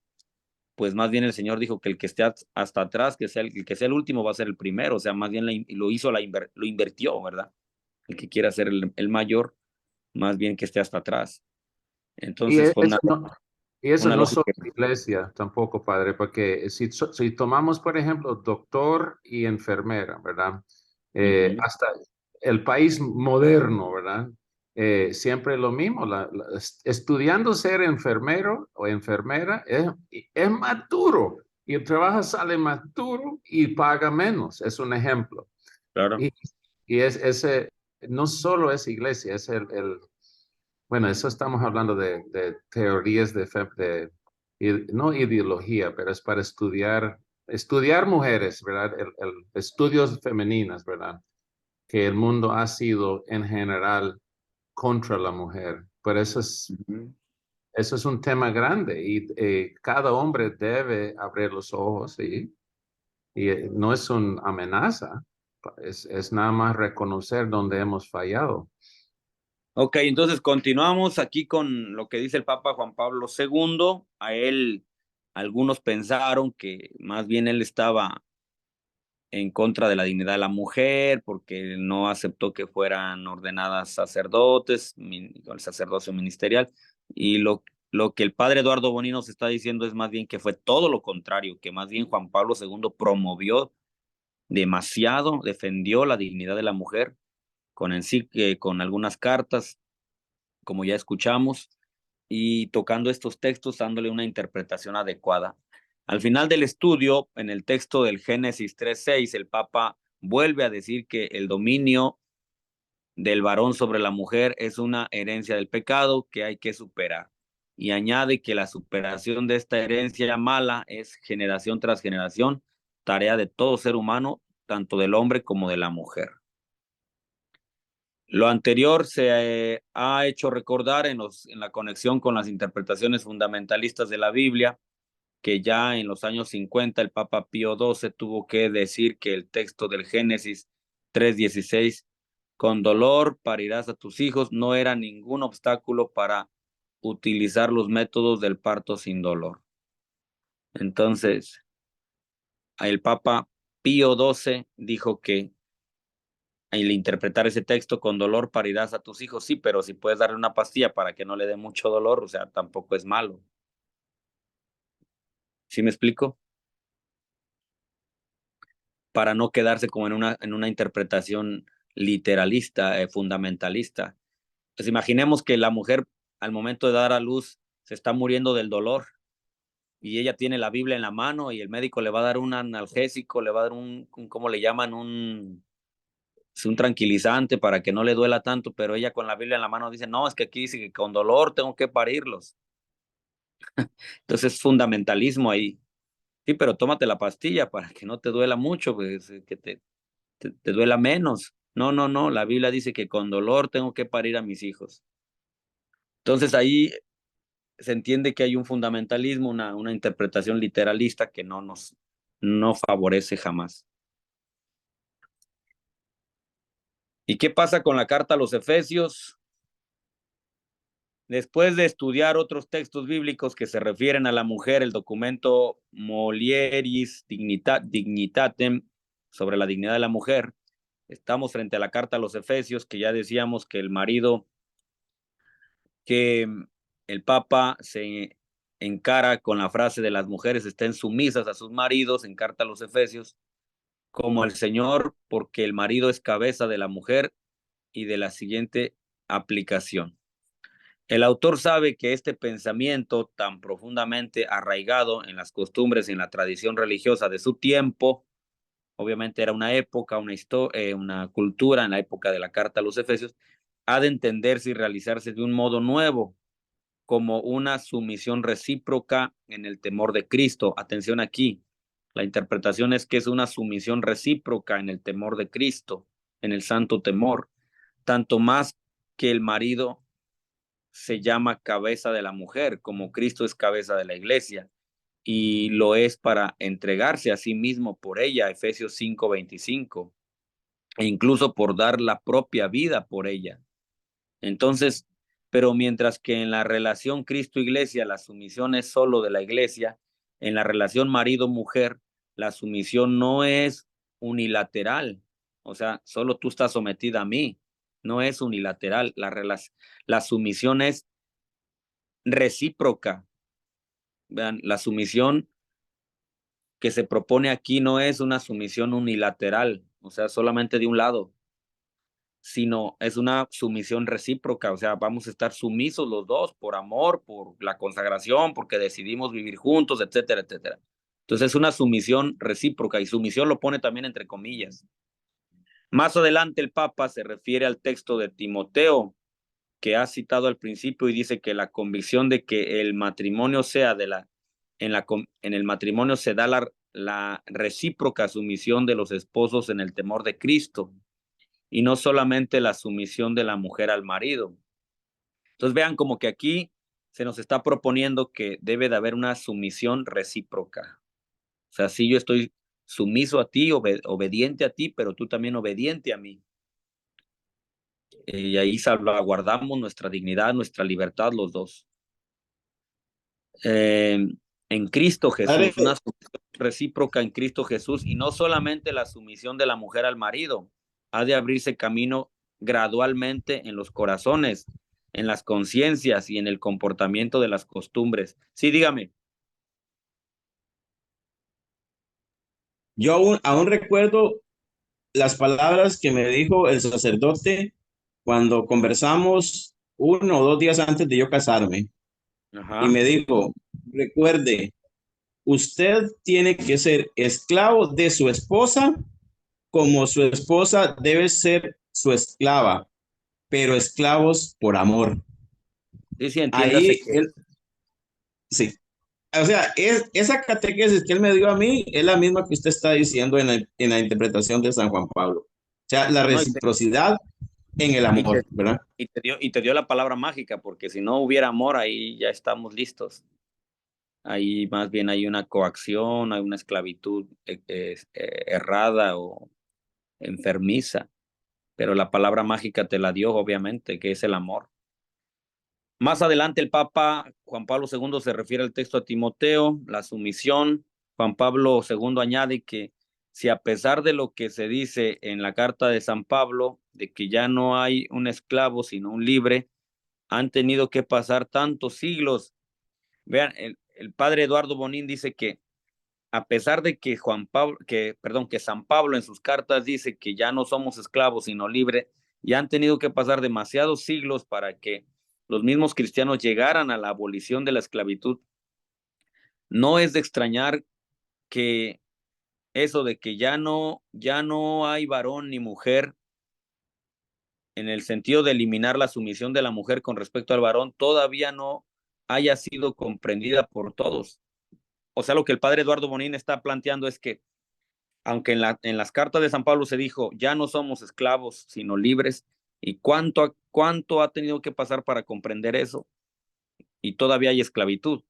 pues más bien el Señor dijo que el que esté hasta atrás, el que sea el último va a ser el primero, o sea, más bien lo hizo, lo invirtió, ¿verdad? El que quiera ser el mayor, más bien que esté hasta atrás. Y Entonces fue eso una no solo lógica. es iglesia tampoco, padre, porque si tomamos, por ejemplo, doctor y enfermera, ¿verdad? Ujú. Hasta el país moderno, ¿verdad? Siempre lo mismo, estudiando ser enfermero o enfermera es más duro y el trabajo sale más duro y paga menos, es un ejemplo. Claro. Y, y ese no solo es iglesia, es bueno, eso estamos hablando de teorías no ideología, pero es para estudiar mujeres, ¿verdad? Estudios femeninas, ¿verdad? Que el mundo ha sido en general contra la mujer. Pero Ujú. eso es un tema grande y cada hombre debe abrir los ojos y no es una amenaza, es nada más reconocer donde hemos fallado. Ok, entonces continuamos aquí con lo que dice el Papa Juan Pablo II. A él, algunos pensaron que más bien él estaba en contra de la dignidad de la mujer porque no aceptó que fueran ordenadas sacerdotes, el sacerdocio ministerial. Y lo que el padre Eduardo Bonín nos está diciendo es más bien que fue todo lo contrario, que más bien Juan Pablo II promovió demasiado, defendió la dignidad de la mujer con algunas cartas, como ya escuchamos, y tocando estos textos, dándole una interpretación adecuada. Al final del estudio, en el texto del Génesis 3:6, el Papa vuelve a decir que el dominio del varón sobre la mujer es una herencia del pecado que hay que superar. Y añade que la superación de esta herencia mala es generación tras generación, tarea de todo ser humano, tanto del hombre como de la mujer. Lo anterior se ha hecho recordar en la conexión con las interpretaciones fundamentalistas de la Biblia, que ya en los años 50 el Papa Pío XII tuvo que decir que el texto del Génesis 3:16, con dolor parirás a tus hijos, no era ningún obstáculo para utilizar los métodos del parto sin dolor. Entonces, el Papa Pío XII dijo que el interpretar ese texto con dolor parirás a tus hijos, sí, pero si puedes darle una pastilla para que no le dé mucho dolor, o sea, tampoco es malo. ¿Sí me explico? Para no quedarse como en una interpretación literalista, fundamentalista. Pues imaginemos que la mujer al momento de dar a luz se está muriendo del dolor y ella tiene la Biblia en la mano y el médico le va a dar un analgésico, le va a dar ¿cómo le llaman? Es un tranquilizante para que no le duela tanto, pero ella con la Biblia en la mano dice, no, es que aquí dice que con dolor tengo que parirlos. Entonces es fundamentalismo ahí. Sí, pero tómate la pastilla para que no te duela mucho, pues, que te duela menos. No, no, no, la Biblia dice que con dolor tengo que parir a mis hijos. Entonces ahí se entiende que hay un fundamentalismo, una interpretación literalista que no favorece jamás. ¿Y qué pasa con la carta a los Efesios? Después de estudiar otros textos bíblicos que se refieren a la mujer, el documento Mulieris Dignitatem sobre la dignidad de la mujer, estamos frente a la carta a los Efesios, que ya decíamos que que el Papa se encara con la frase de las mujeres estén sumisas a sus maridos, en carta a los Efesios, como el Señor, porque el marido es cabeza de la mujer, y de la siguiente aplicación. El autor sabe que este pensamiento tan profundamente arraigado en las costumbres y en la tradición religiosa de su tiempo obviamente era una época, una cultura en la época de la carta a los Efesios, ha de entenderse y realizarse de un modo nuevo, como una sumisión recíproca en el temor de Cristo. Atención aquí, la interpretación es que es una sumisión recíproca en el temor de Cristo, en el santo temor, tanto más que el marido se llama cabeza de la mujer, como Cristo es cabeza de la iglesia, y lo es para entregarse a sí mismo por ella, Efesios 5:25, e incluso por dar la propia vida por ella. Entonces, pero mientras que en la relación Cristo-Iglesia la sumisión es solo de la iglesia, en la relación marido-mujer la sumisión no es unilateral, o sea, solo tú estás sometida a mí, no es unilateral, la sumisión es recíproca. Vean, la sumisión que se propone aquí no es una sumisión unilateral, o sea, solamente de un lado, sino es una sumisión recíproca, o sea, vamos a estar sumisos los dos por amor, por la consagración, porque decidimos vivir juntos, etcétera, etcétera. Entonces es una sumisión recíproca y sumisión lo pone también entre comillas. Más adelante el Papa se refiere al texto de Timoteo que ha citado al principio y dice que la convicción de que el matrimonio sea en el matrimonio se da la recíproca sumisión de los esposos en el temor de Cristo y no solamente la sumisión de la mujer al marido. Entonces vean como que aquí se nos está proponiendo que debe de haber una sumisión recíproca. O sea, si yo estoy sumiso a ti, obediente a ti, pero tú también obediente a mí. Y ahí salvaguardamos nuestra dignidad, nuestra libertad los dos. En Cristo Padre, Jesús, una sumisión recíproca en Cristo Jesús y no solamente la sumisión de la mujer al marido, ha de abrirse camino gradualmente en los corazones, en las conciencias y en el comportamiento de las costumbres. Sí, dígame. yo aún recuerdo las palabras que me dijo el sacerdote cuando conversamos 1 o 2 días antes de yo casarme. Y Ajá. me dijo, recuerde, usted tiene que ser esclavo de su esposa como su esposa debe ser su esclava, pero esclavos por amor. Sí, sí, entiéndase Ahí, que sí. O sea, esa catequesis que él me dio a mí es la misma que usted está diciendo en la interpretación de San Juan Pablo. O sea, la no, reciprocidad en el y te, amor, ¿verdad? y te dio la palabra mágica, porque si no hubiera amor, ahí ya estamos listos. Ahí más bien hay una coacción, hay una esclavitud errada o enfermiza, pero la palabra mágica te la dio, obviamente, que es el amor. Más adelante el Papa Juan Pablo II se refiere al texto a Timoteo, la sumisión. Juan Pablo II añade que si a pesar de lo que se dice en la carta de San Pablo, de que ya no hay un esclavo sino un libre, han tenido que pasar tantos siglos. Vean, el padre Eduardo Bonín dice que a pesar de que que San Pablo en sus cartas dice que ya no somos esclavos sino libres, y han tenido que pasar demasiados siglos para que los mismos cristianos llegaran a la abolición de la esclavitud. No es de extrañar que eso de que ya no hay varón ni mujer en el sentido de eliminar la sumisión de la mujer con respecto al varón todavía no haya sido comprendida por todos. O sea, lo que el padre Eduardo Bonín está planteando es que aunque en las cartas de San Pablo se dijo, ya no somos esclavos, sino libres, y cuánto ha tenido que pasar para comprender eso, y todavía hay esclavitud.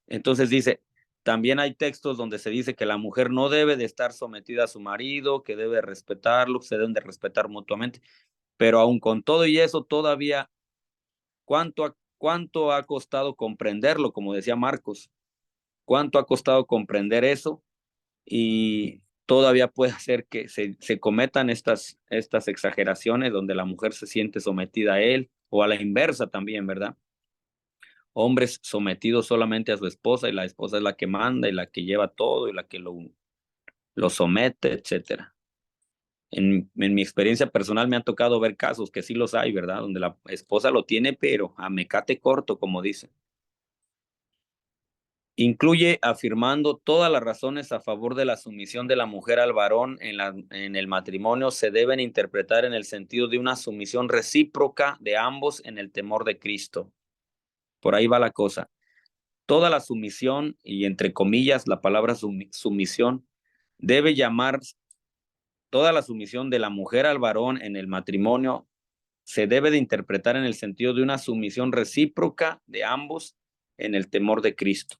Entonces dice, también hay textos donde se dice que la mujer no debe de estar sometida a su marido, que debe respetarlo, que se deben de respetar mutuamente, pero aún con todo y eso, todavía, cuánto ha costado comprenderlo, como decía Marcos, cuánto ha costado comprender eso, y todavía puede hacer que se cometan estas exageraciones donde la mujer se siente sometida a él o a la inversa también, ¿verdad? Hombres sometidos solamente a su esposa y la esposa es la que manda y la que lleva todo y la que lo somete, etcétera. En mi experiencia personal me han tocado ver casos que sí los hay, ¿verdad? Donde la esposa lo tiene, pero a mecate corto, como dicen. Incluye afirmando todas las razones a favor de la sumisión de la mujer al varón en el matrimonio se deben interpretar en el sentido de una sumisión recíproca de ambos en el temor de Cristo. Por ahí va la cosa. Toda la sumisión, y entre comillas la palabra sumisión, debe llamar, toda la sumisión de la mujer al varón en el matrimonio se debe de interpretar en el sentido de una sumisión recíproca de ambos en el temor de Cristo.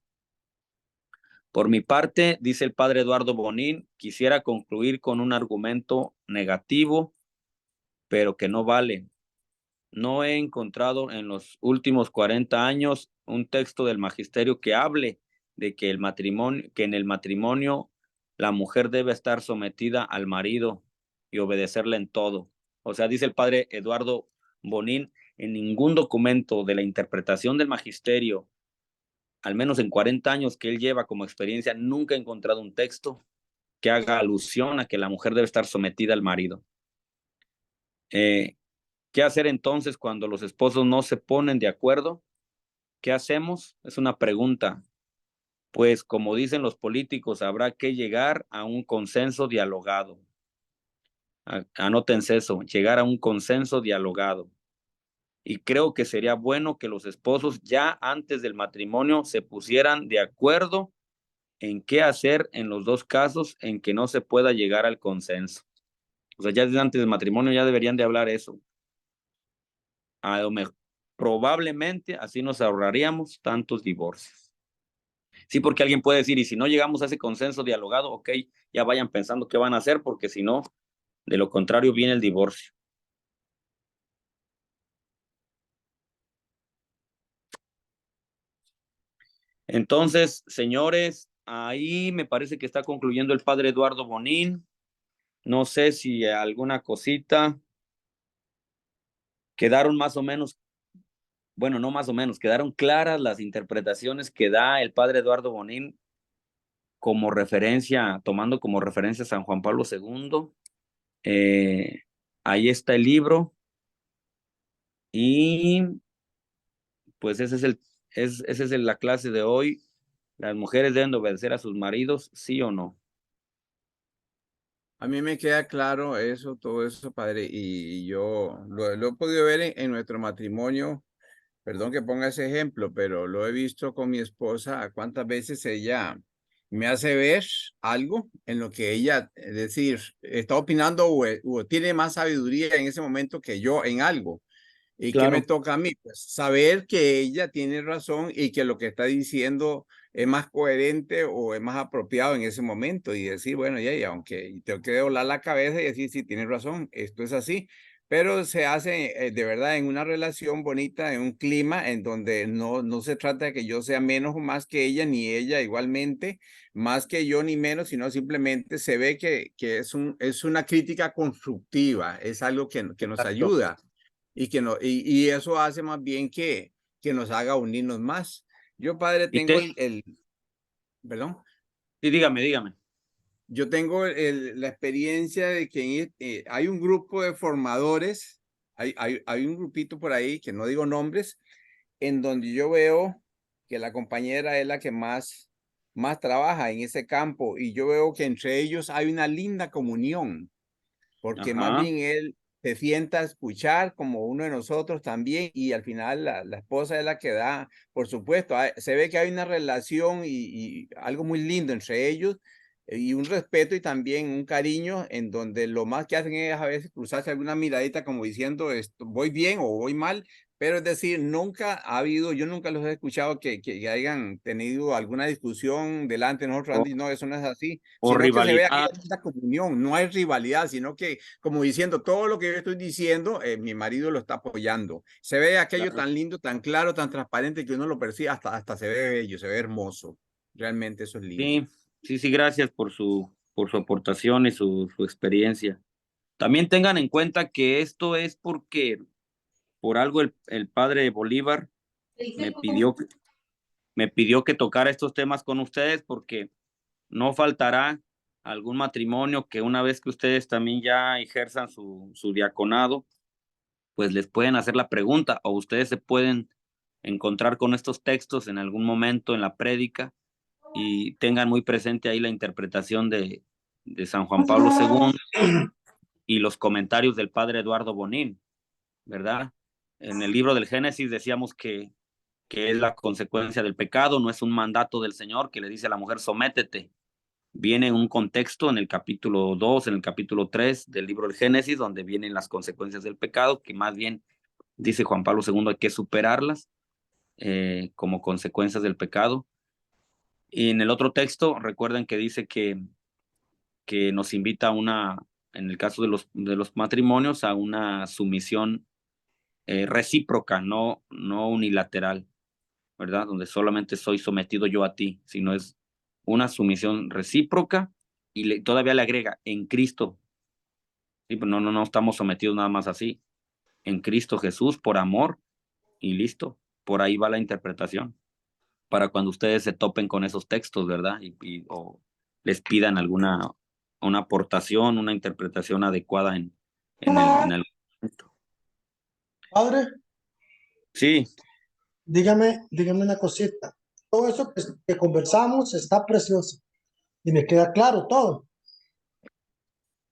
Por mi parte, dice el padre Eduardo Bonín, quisiera concluir con un argumento negativo, pero que no vale. No he encontrado en los últimos 40 años un texto del magisterio que hable de que en el matrimonio la mujer debe estar sometida al marido y obedecerle en todo. O sea, dice el padre Eduardo Bonín, en ningún documento de la interpretación del magisterio, al menos en 40 años que él lleva como experiencia, nunca he encontrado un texto que haga alusión a que la mujer debe estar sometida al marido. ¿Qué hacer entonces cuando los esposos no se ponen de acuerdo? ¿Qué hacemos? Es una pregunta. Pues como dicen los políticos, habrá que llegar a un consenso dialogado. Anótense eso, llegar a un consenso dialogado. Y creo que sería bueno que los esposos ya antes del matrimonio se pusieran de acuerdo en qué hacer en los dos casos en que no se pueda llegar al consenso. O sea, ya desde antes del matrimonio ya deberían de hablar eso. A lo mejor, probablemente así nos ahorraríamos tantos divorcios. Sí, porque alguien puede decir, y si no llegamos a ese consenso dialogado, ok, ya vayan pensando qué van a hacer, porque si no, de lo contrario viene el divorcio. Entonces, señores, ahí me parece que está concluyendo el padre Eduardo Bonín. No sé si alguna cosita. Quedaron más o menos, bueno, no más o menos, quedaron claras las interpretaciones que da el padre Eduardo Bonín como referencia, tomando como referencia a San Juan Pablo II. Ahí está el libro y pues esa es la clase de hoy. ¿Las mujeres deben obedecer a sus maridos, sí o no? A mí me queda claro eso, todo eso, padre, y yo lo he podido ver en nuestro matrimonio. Perdón que ponga ese ejemplo, pero lo he visto con mi esposa, a cuántas veces ella me hace ver algo en lo que ella, es decir, está opinando o tiene más sabiduría en ese momento que yo en algo. ¿Y qué me Claro. toca a mí? Pues saber que ella tiene razón y que lo que está diciendo es más coherente o es más apropiado en ese momto y decir, bueno, ya, aunque tengo que doblar la cabeza y decir, sí, tienes razón, esto es así, pero se hace de verdad en una relación bonita, en un clima en donde no se trata de que yo sea menos o más que ella, ni ella igualmente, más que yo ni menos, sino simplemente se ve que es una crítica constructiva, es algo que nos Exacto. ayuda y que no, y eso hace más bien que nos haga unirnos más. Yo, padre, Y tengo perdón, sí, dígame. yo tengo la experiencia de que hay un grupo de formadores, hay un grupito por ahí, que no digo nombres, en donde yo veo que la compañera es la que más trabaja en ese campo y yo veo que entre ellos hay una linda comunión, porque más Ajá. bien él se sienta a escuchar como uno de nosotros también y al final la esposa es la que da, por supuesto, se ve que hay una relación y algo muy lindo entre ellos y un respeto y también un cariño en donde lo más que hacen es a veces cruzarse alguna miradita como diciendo esto, voy bien o voy mal, pero es decir, nunca ha habido, yo nunca los he escuchado que hayan tenido alguna discusión delante de nosotros, O, Andy, no, eso no es así, o sino que se ve rivalidad. aquella comunión, no hay rivalidad, sino que como diciendo todo lo que yo estoy diciendo, mi marido lo está apoyando. Se ve aquello Claro. tan lindo, tan claro, tan transparente que uno lo percibe, hasta se ve bello, se ve hermoso. Realmente eso es lindo. Sí, gracias por su aportación y su experiencia. También tengan en cuenta que esto es porque por algo el padre Bolívar me pidió, me pidió que tocara estos temas con ustedes porque no faltará algún matrimonio que una vez que ustedes también ya ejerzan su diaconado, pues les pueden hacer la pregunta o ustedes se pueden encontrar con estos textos en algún momento en la prédica y tengan muy presente ahí la interpretación de San Juan Pablo II y los comentarios del padre Eduardo Bonín, ¿verdad? En el libro del Génesis decíamos que es la consecuencia del pecado, no es un mandato del Señor que le dice a la mujer, sométete. Viene un contexto en el capítulo 2, en el capítulo 3 del libro del Génesis, donde vienen las consecuencias del pecado, que más bien, dice Juan Pablo II, hay que superarlas como consecuencias del pecado. Y en el otro texto, recuerden que dice que nos invita a en el caso de los matrimonios, a una sumisión recíproca, no unilateral, ¿verdad? Donde solamente soy sometido yo a ti, sino es una sumisión recíproca y todavía le agrega en Cristo. Sí, pues no estamos sometidos nada más así. En Cristo Jesús, por amor y listo. Por ahí va la interpretación. Para cuando ustedes se topen con esos textos, ¿verdad? O les pidan una aportación, una interpretación adecuada en el momento. Padre, Sí, dígame una cosita. Todo eso que conversamos está precioso y me queda claro todo.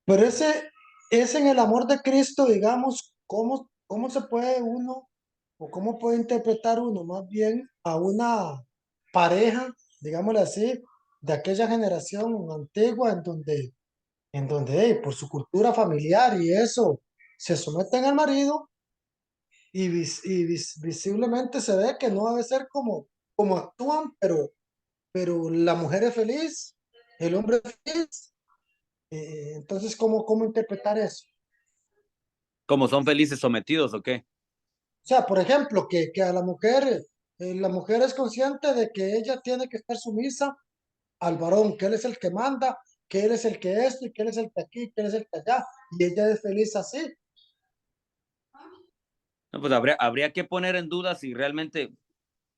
Pero ese es en el amor de Cristo, digamos, cómo se puede uno o cómo puede interpretar uno más bien a una pareja, digámosle así, de aquella generación antigua en donde por su cultura familiar y eso, se someten al marido y, visiblemente se ve que no debe ser como actúan, pero la mujer es feliz, el hombre es feliz. Entonces, ¿cómo interpretar eso? como son felices sometidos o qué. O sea, por ejemplo, que a la mujer es consciente de que ella tiene que estar sumisa al varón, que él es el que manda, que él es el que esto, y que él es el que aquí, que él es el que allá, y ella es feliz así. No, pues habría que poner en duda si realmente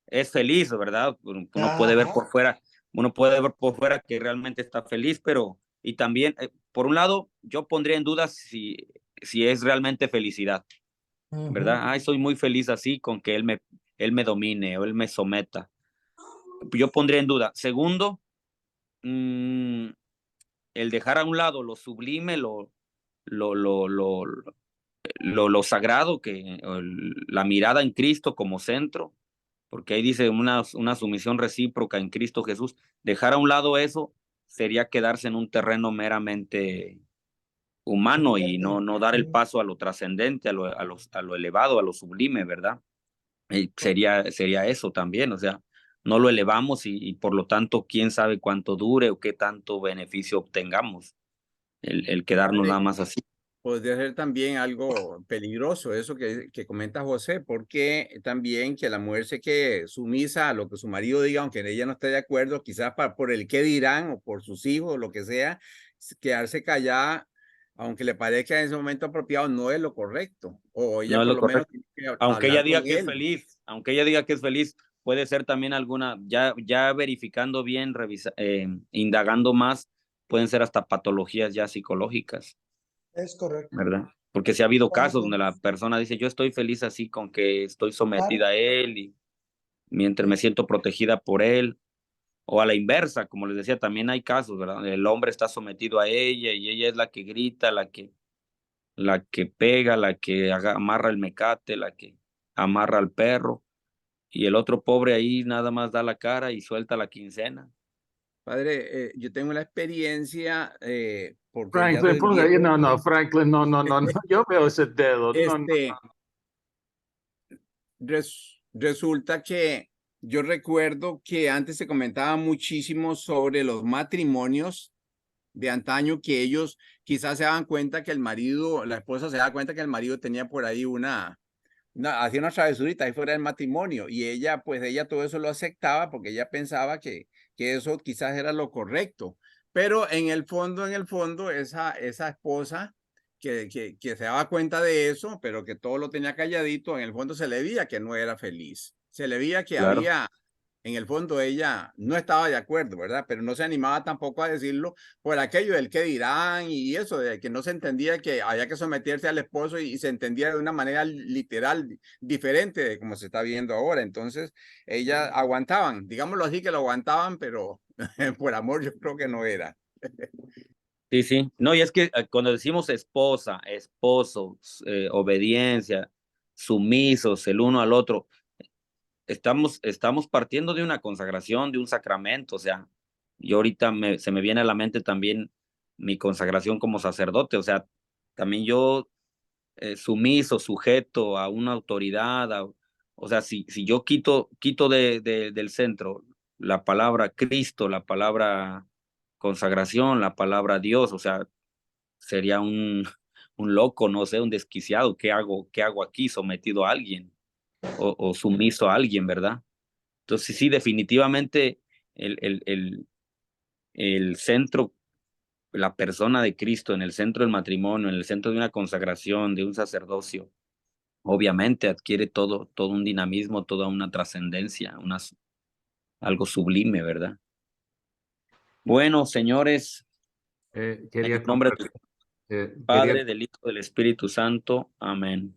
es feliz, ¿verdad? Uno puede ver Ajá. por fuera, uno puede ver por fuera que realmente está feliz, pero, y también, por un lado, yo pondría en duda si es realmente felicidad, Ujú. ¿verdad? Ay, soy muy feliz así con que él me domine o él me someta. Yo pondría en duda. Segundo, el dejar a un lado lo sublime, lo, lo, lo, lo sagrado, la mirada en Cristo como centro, porque ahí dice una sumisión recíproca en Cristo Jesús. Dejar a un lado eso sería quedarse en un terreno meramente humano y no dar el paso a lo trascendente, a lo elevado, a lo sublime, ¿verdad? Sería eso también, o sea, no lo elevamos y por lo tanto, quién sabe cuánto dure o qué tanto beneficio obtengamos, el quedarnos Padre, nada más así. podría ser también algo peligroso eso que comenta José, porque también que la mujer se quede sumisa a lo que su marido diga, aunque ella no esté de acuerdo, quizás por el qué dirán o por sus hijos o lo que sea, quedarse callada, aunque le parezca en ese momento apropiado, no es lo correcto. O ella No es por lo lo menos correcto. tiene que Aunque ella hablar con diga que es él. feliz, aunque ella diga que es feliz, puede ser también ya verificando bien, indagando más, pueden ser hasta patologías ya psicológicas, Es correcto. ¿verdad? Porque sí ha habido casos Entonces, donde la persona dice, yo estoy feliz así con que estoy claro, sometida a él y mientras me siento protegida por él, o a la inversa, como les decía, también hay casos, ¿verdad? El hombre está sometido a ella y ella es la que grita, la que pega, la que amarra el mecate, la que amarra al perro, y el otro pobre ahí nada más da la cara y suelta la quincena. Padre, yo tengo la experiencia, porque ya Franklin, soy ponga ahí, viejo. no, Franklin, no, yo veo ese dedo, no. Resulta que yo recuerdo que antes se comentaba muchísimo sobre los matrimonios de antaño, que ellos quizás se daban cuenta que el marido, la esposa se daba cuenta que el marido tenía por ahí hacía una travesurita ahí fuera del matrimonio, y ella, pues ella todo eso lo aceptaba porque ella pensaba que eso quizás era lo correcto. Pero en el fondo, esa esposa que se daba cuenta de eso, pero que todo lo tenía calladito, en el fondo se le veía que no era feliz. Se le veía que Claro. En el fondo ella no estaba de acuerdo, ¿verdad? Pero no se animaba tampoco a decirlo por aquello del qué dirán y eso, de que no se entendía que había que someterse al esposo y se entendía de una manera literal diferente de como se está viendo ahora. Entonces, ellas aguantaban, digámoslo así, que lo aguantaban, pero por amor yo creo que no era. Sí, sí. No, y es que cuando decimos esposa, esposo, obediencia, sumisos el uno al otro, estamos partiendo de una consagración, de un sacramento. O sea, yo ahorita se me viene a la mente también mi consagración como sacerdote. O sea, también yo sumiso, sujeto a una autoridad. O sea, si yo quito del centro la palabra Cristo, la palabra consagración, la palabra Dios, o sea, sería un loco, no sé, un desquiciado. ¿Qué hago aquí sometido a alguien o sumiso a alguien, verdad? Entonces, sí, definitivamente el centro, la persona de Cristo en el centro del matrimonio, en el centro de una consagración, de un sacerdocio, obviamente adquiere todo un dinamismo, toda una trascendencia, algo sublime, ¿verdad? Bueno, señores, en Quería el nombre del quería Padre, del Hijo, del Espíritu Santo. Amén.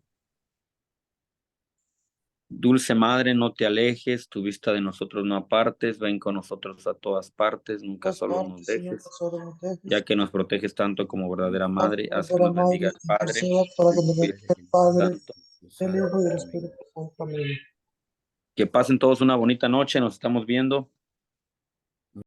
Dulce Madre, no te alejes, tu vista de nosotros no apartes, ven con nosotros a todas partes, nunca solo nos Señor, dejes, solo nos dejes. ya que nos proteges tanto como verdadera Madre, haz que Verdadera nos bendiga Madre, el Padre, interceda para que nos bendiga el Padre, Santo. el Hijo y el Espíritu Santo. Amén. Que pasen todos una bonita noche, nos estamos viendo.